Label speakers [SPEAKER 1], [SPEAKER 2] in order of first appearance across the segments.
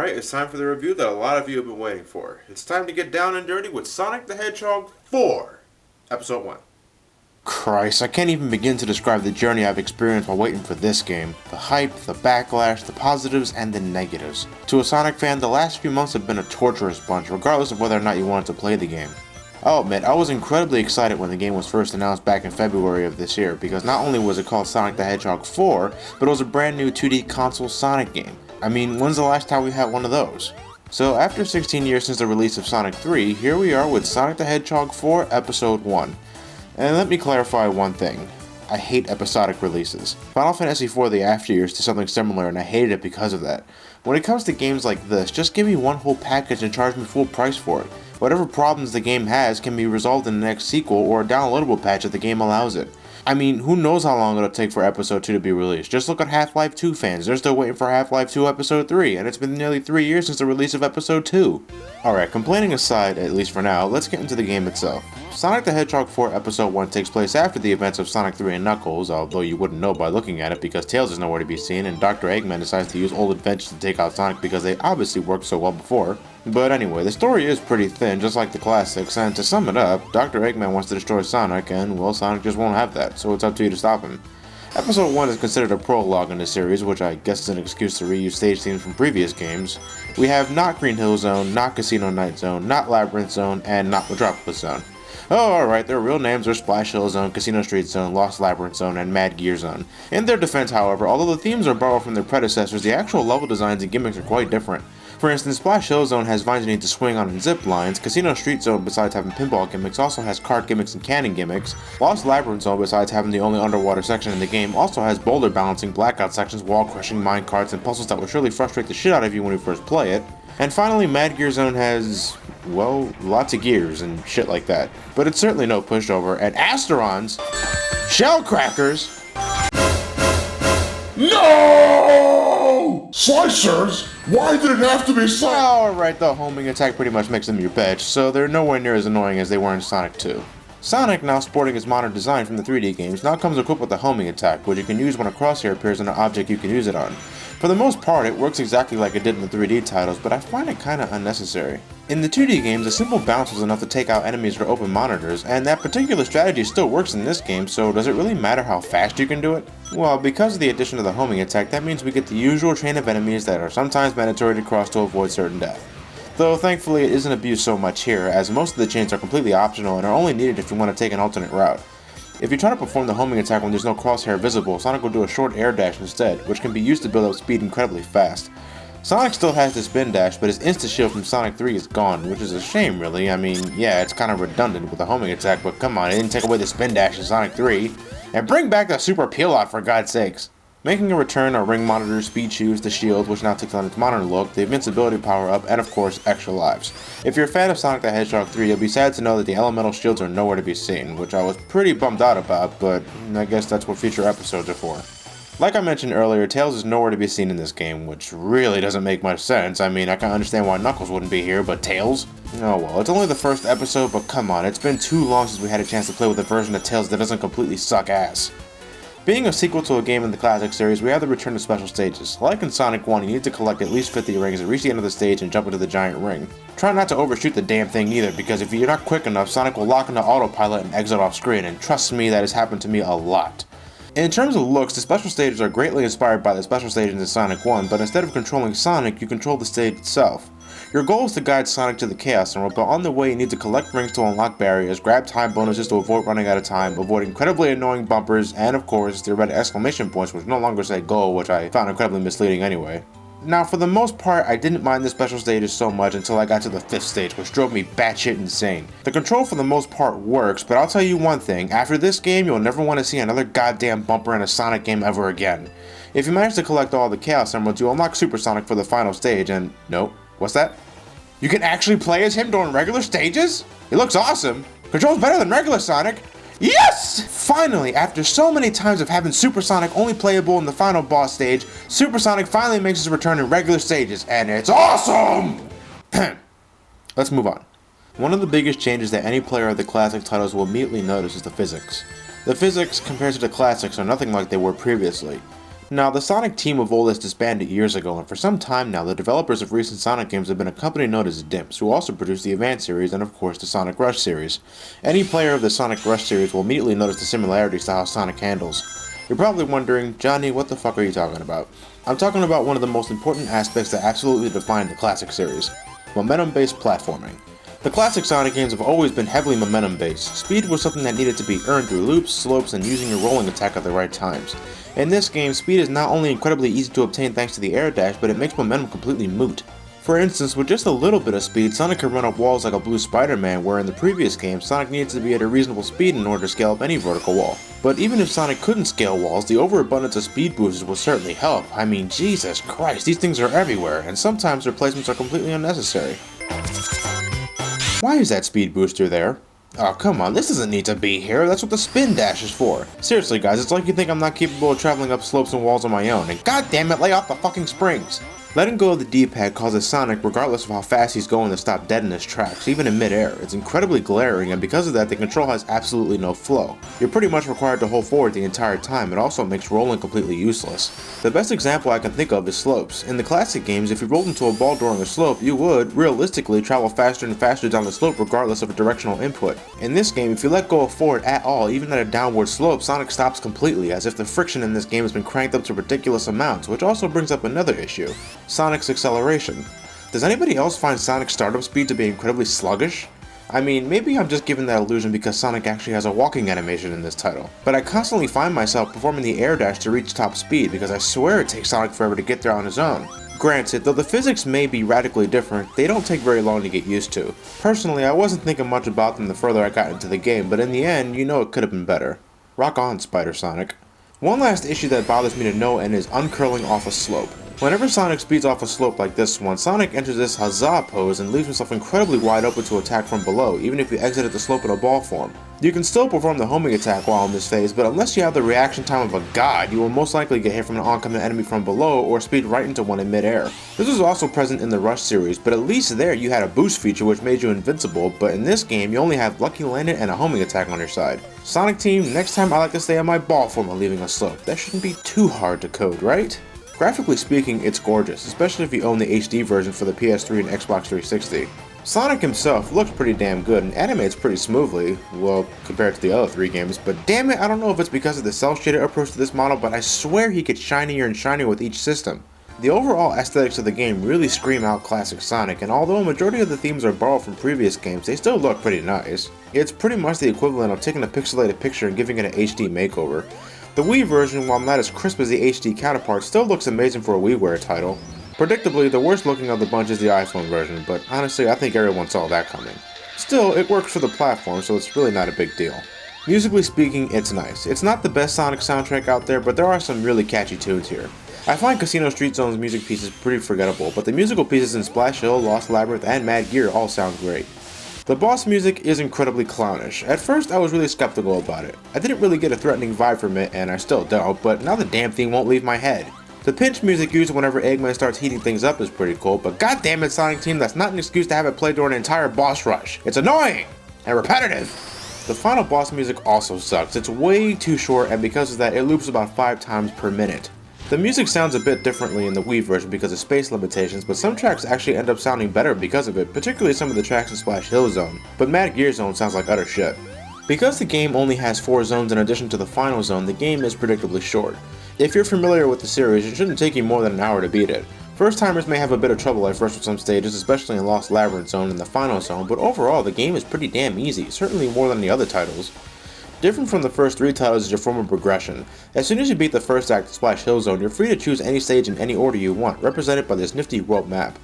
[SPEAKER 1] Alright, it's time for the review that a lot of you have been waiting for. It's time to get down and dirty with Sonic the Hedgehog 4, Episode 1.
[SPEAKER 2] Christ, I can't even begin to describe the journey I've experienced while waiting for this game. The hype, the backlash, the positives, and the negatives. To a Sonic fan, the last few months have been a torturous bunch, regardless of whether or not you wanted to play the game. I'll admit, I was incredibly excited when the game was first announced back in February of this year, because not only was it called Sonic the Hedgehog 4, but it was a brand new 2D console Sonic game. I mean, when's the last time we had one of those? So after 16 years since the release of Sonic 3, here we are with Sonic the Hedgehog 4 Episode 1. And let me clarify one thing. I hate episodic releases. Final Fantasy IV The After Years did something similar and I hated it because of that. When it comes to games like this, just give me one whole package and charge me full price for it. Whatever problems the game has can be resolved in the next sequel or a downloadable patch if the game allows it. I mean, who knows how long it'll take for Episode 2 to be released. Just look at Half-Life 2 fans. They're still waiting for Half-Life 2 Episode 3, and it's been nearly 3 years since the release of Episode 2. Alright, complaining aside, at least for now, let's get into the game itself. Sonic the Hedgehog 4 Episode 1 takes place after the events of Sonic 3 and Knuckles, although you wouldn't know by looking at it because Tails is nowhere to be seen, and Dr. Eggman decides to use old inventions to take out Sonic because they obviously worked so well before. But anyway, the story is pretty thin, just like the classics, and to sum it up, Dr. Eggman wants to destroy Sonic, and well, Sonic just won't have that, so it's up to you to stop him. Episode 1 is considered a prologue in the series, which I guess is an excuse to reuse stage themes from previous games. We have not Green Hill Zone, not Casino Night Zone, not Labyrinth Zone, and not Metropolis Zone. Oh, alright, their real names are Splash Hill Zone, Casino Street Zone, Lost Labyrinth Zone, and Mad Gear Zone. In their defense, however, although the themes are borrowed from their predecessors, the actual level designs and gimmicks are quite different. For instance, Splash Hill Zone has vines you need to swing on and zip lines, Casino Street Zone, besides having pinball gimmicks, also has card gimmicks and cannon gimmicks, Lost Labyrinth Zone, besides having the only underwater section in the game, also has boulder balancing, blackout sections, wall crushing, mine carts, and puzzles that will surely frustrate the shit out of you when you first play it. And finally, Mad Gear Zone has, well, lots of gears and shit like that. But it's certainly no pushover, and Asterons, shell crackers,
[SPEAKER 3] No! Slicers? Why did it have to be slicers?
[SPEAKER 2] Alright, the homing attack pretty much makes them your bitch, so they're nowhere near as annoying as they were in Sonic 2. Sonic, now sporting its modern design from the 3D games, now comes equipped with the homing attack, which you can use when a crosshair appears on an object you can use it on. For the most part, it works exactly like it did in the 3D titles, but I find it kinda unnecessary. In the 2D games, a simple bounce was enough to take out enemies or open monitors, and that particular strategy still works in this game, so does it really matter how fast you can do it? Well, because of the addition of the homing attack, that means we get the usual train of enemies that are sometimes mandatory to cross to avoid certain death. Though thankfully it isn't abused so much here, as most of the chains are completely optional and are only needed if you want to take an alternate route. If you try to perform the homing attack when there's no crosshair visible, Sonic will do a short air dash instead, which can be used to build up speed incredibly fast. Sonic still has the spin dash, but his insta-shield from Sonic 3 is gone, which is a shame really. I mean, yeah, it's kind of redundant with the homing attack, but come on, it didn't take away the spin dash in Sonic 3. And bring back the super peel-out for God's sakes! Making a return are ring monitors, speed shoes, the shield, which now takes on its modern look, the invincibility power-up, and of course, extra lives. If you're a fan of Sonic the Hedgehog 3, you'll be sad to know that the elemental shields are nowhere to be seen, which I was pretty bummed out about, but I guess that's what future episodes are for. Like I mentioned earlier, Tails is nowhere to be seen in this game, which really doesn't make much sense. I mean, I can understand why Knuckles wouldn't be here, but Tails? Oh well, it's only the first episode, but come on, it's been too long since we had a chance to play with a version of Tails that doesn't completely suck ass. Being a sequel to a game in the classic series, we have the return to special stages. Like in Sonic 1, you need to collect at least 50 rings and reach the end of the stage and jump into the giant ring. Try not to overshoot the damn thing either, because if you're not quick enough, Sonic will lock into autopilot and exit off screen, and trust me, that has happened to me a lot. In terms of looks, the special stages are greatly inspired by the special stages in Sonic 1, but instead of controlling Sonic, you control the stage itself. Your goal is to guide Sonic to the Chaos Emerald, but on the way you need to collect rings to unlock barriers, grab time bonuses to avoid running out of time, avoid incredibly annoying bumpers, and of course, the red exclamation points which no longer say go, which I found incredibly misleading anyway. Now, for the most part, I didn't mind the special stages so much until I got to the 5th stage, which drove me batshit insane. The control for the most part works, but I'll tell you one thing, after this game, you'll never want to see another goddamn bumper in a Sonic game ever again. If you manage to collect all the Chaos Emeralds, you unlock Super Sonic for the final stage, and nope, what's that? You can actually play as him during regular stages? It looks awesome. Controls better than regular Sonic. Yes! Finally, after so many times of having Super Sonic only playable in the final boss stage, Super Sonic finally makes his return in regular stages, and it's awesome! Let's move on. One of the biggest changes that any player of the classic titles will immediately notice is the physics. The physics, compared to the classics, are nothing like they were previously. Now, the Sonic team of old has disbanded years ago, and for some time now, the developers of recent Sonic games have been a company known as DIMPS, who also produced the Advance series and, of course, the Sonic Rush series. Any player of the Sonic Rush series will immediately notice the similarities to how Sonic handles. You're probably wondering, Johnny, what the fuck are you talking about? I'm talking about one of the most important aspects that absolutely define the classic series: momentum-based platforming. The classic Sonic games have always been heavily momentum-based. Speed was something that needed to be earned through loops, slopes, and using your rolling attack at the right times. In this game, speed is not only incredibly easy to obtain thanks to the air dash, but it makes momentum completely moot. For instance, with just a little bit of speed, Sonic could run up walls like a blue Spider-Man, where in the previous game, Sonic needed to be at a reasonable speed in order to scale up any vertical wall. But even if Sonic couldn't scale walls, the overabundance of speed boosters will certainly help. I mean, Jesus Christ, these things are everywhere, and sometimes their placements are completely unnecessary. Why is that speed booster there? Oh, come on, this doesn't need to be here. That's what the spin dash is for. Seriously, guys, it's like you think I'm not capable of traveling up slopes and walls on my own, and goddammit, lay off the fucking springs! Letting go of the D-pad causes Sonic, regardless of how fast he's going, to stop dead in his tracks, even in mid-air. It's incredibly glaring, and because of that, the control has absolutely no flow. You're pretty much required to hold forward the entire time. It also makes rolling completely useless. The best example I can think of is slopes. In the classic games, if you rolled into a ball during a slope, you would, realistically, travel faster and faster down the slope regardless of a directional input. In this game, if you let go of forward at all, even at a downward slope, Sonic stops completely, as if the friction in this game has been cranked up to ridiculous amounts, which also brings up another issue: Sonic's acceleration. Does anybody else find Sonic's startup speed to be incredibly sluggish? I mean, maybe I'm just giving that illusion because Sonic actually has a walking animation in this title, but I constantly find myself performing the air dash to reach top speed because I swear it takes Sonic forever to get there on his own. Granted, though the physics may be radically different, they don't take very long to get used to. Personally, I wasn't thinking much about them the further I got into the game, but in the end, you know it could have been better. Rock on, Spider Sonic. One last issue that bothers me to no end is uncurling off a slope. Whenever Sonic speeds off a slope like this one, Sonic enters this huzzah pose and leaves himself incredibly wide open to attack from below, even if you exited the slope in a ball form. You can still perform the homing attack while in this phase, but unless you have the reaction time of a god, you will most likely get hit from an oncoming enemy from below or speed right into one in midair. This was also present in the Rush series, but at least there you had a boost feature which made you invincible, but in this game you only have lucky landing and a homing attack on your side. Sonic team, next time I like to stay on my ball form while leaving a slope. That shouldn't be too hard to code, right? Graphically speaking, it's gorgeous, especially if you own the HD version for the PS3 and Xbox 360. Sonic himself looks pretty damn good and animates pretty smoothly, well, compared to the other three games, but damn it, I don't know if it's because of the cel-shaded approach to this model, but I swear he gets shinier and shinier with each system. The overall aesthetics of the game really scream out classic Sonic, and although a majority of the themes are borrowed from previous games, they still look pretty nice. It's pretty much the equivalent of taking a pixelated picture and giving it an HD makeover. The Wii version, while not as crisp as the HD counterpart, still looks amazing for a WiiWare title. Predictably, the worst looking of the bunch is the iPhone version, but honestly I think everyone saw that coming. Still, it works for the platform, so it's really not a big deal. Musically speaking, it's nice. It's not the best Sonic soundtrack out there, but there are some really catchy tunes here. I find Casino Street Zone's music pieces pretty forgettable, but the musical pieces in Splash Hill, Lost Labyrinth, and Mad Gear all sound great. The boss music is incredibly clownish. At first I was really skeptical about it. I didn't really get a threatening vibe from it, and I still don't, but now the damn thing won't leave my head. The pinch music used whenever Eggman starts heating things up is pretty cool, but goddammit Sonic Team, that's not an excuse to have it play during an entire boss rush. It's annoying! And repetitive! The final boss music also sucks. It's way too short, and because of that it loops about 5 times per minute. The music sounds a bit differently in the Wii version because of space limitations, but some tracks actually end up sounding better because of it, particularly some of the tracks in Splash Hill Zone, but Mad Gear Zone sounds like utter shit. Because the game only has 4 zones in addition to the final zone, the game is predictably short. If you're familiar with the series, it shouldn't take you more than an hour to beat it. First timers may have a bit of trouble at first with some stages, especially in Lost Labyrinth Zone and the final zone, but overall the game is pretty damn easy, certainly more than the other titles. Different from the first 3 titles is your form of progression. As soon as you beat the first act of Splash Hill Zone, you're free to choose any stage in any order you want, represented by this nifty world map.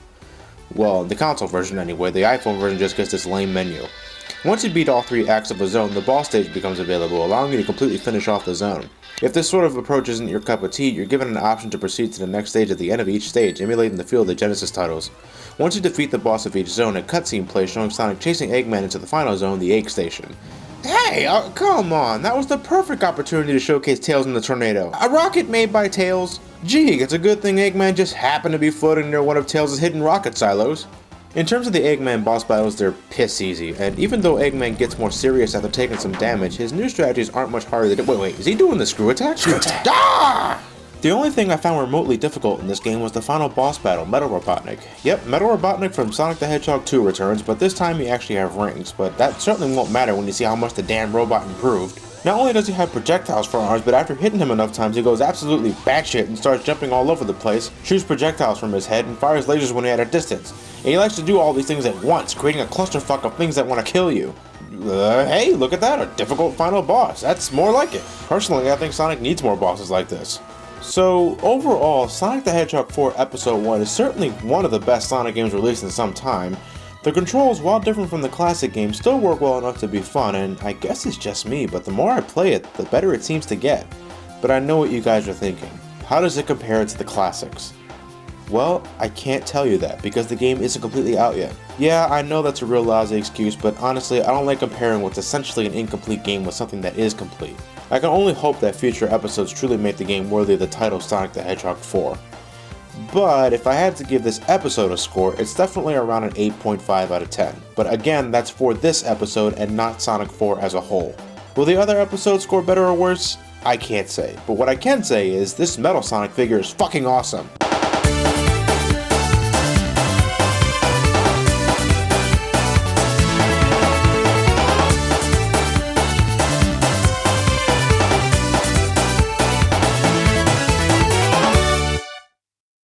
[SPEAKER 2] Well, the console version anyway, the iPhone version just gets this lame menu. Once you beat all 3 acts of a zone, the boss stage becomes available, allowing you to completely finish off the zone. If this sort of approach isn't your cup of tea, you're given an option to proceed to the next stage at the end of each stage, emulating the feel of the Genesis titles. Once you defeat the boss of each zone, a cutscene plays showing Sonic chasing Eggman into the final zone, the Egg Station. Hey, come on, that was the perfect opportunity to showcase Tails in the Tornado. A rocket made by Tails? Gee, it's a good thing Eggman just happened to be floating near one of Tails' hidden rocket silos. In terms of the Eggman boss battles, they're piss easy, and even though Eggman gets more serious after taking some damage, his new strategies aren't much harder than— Wait, is he doing the screw attack? Screw attack! Ah! The only thing I found remotely difficult in this game was the final boss battle, Metal Robotnik. Yep, Metal Robotnik from Sonic the Hedgehog 2 returns, but this time you actually have rings, but that certainly won't matter when you see how much the damn robot improved. Not only does he have projectiles for arms, but after hitting him enough times he goes absolutely batshit and starts jumping all over the place, shoots projectiles from his head, and fires lasers when he's at a distance. And he likes to do all these things at once, creating a clusterfuck of things that want to kill you. Hey, look at that, a difficult final boss. That's more like it. Personally, I think Sonic needs more bosses like this. So, overall, Sonic the Hedgehog 4 Episode 1 is certainly one of the best Sonic games released in some time. The controls, while different from the classic game, still work well enough to be fun, and I guess it's just me, but the more I play it, the better it seems to get. But I know what you guys are thinking. How does it compare to the classics? Well, I can't tell you that, because the game isn't completely out yet. Yeah, I know that's a real lousy excuse, but honestly, I don't like comparing what's essentially an incomplete game with something that is complete. I can only hope that future episodes truly make the game worthy of the title Sonic the Hedgehog 4. But if I had to give this episode a score, it's definitely around an 8.5 out of 10. But again, that's for this episode and not Sonic 4 as a whole. Will the other episodes score better or worse? I can't say. But what I can say is this Metal Sonic figure is fucking awesome.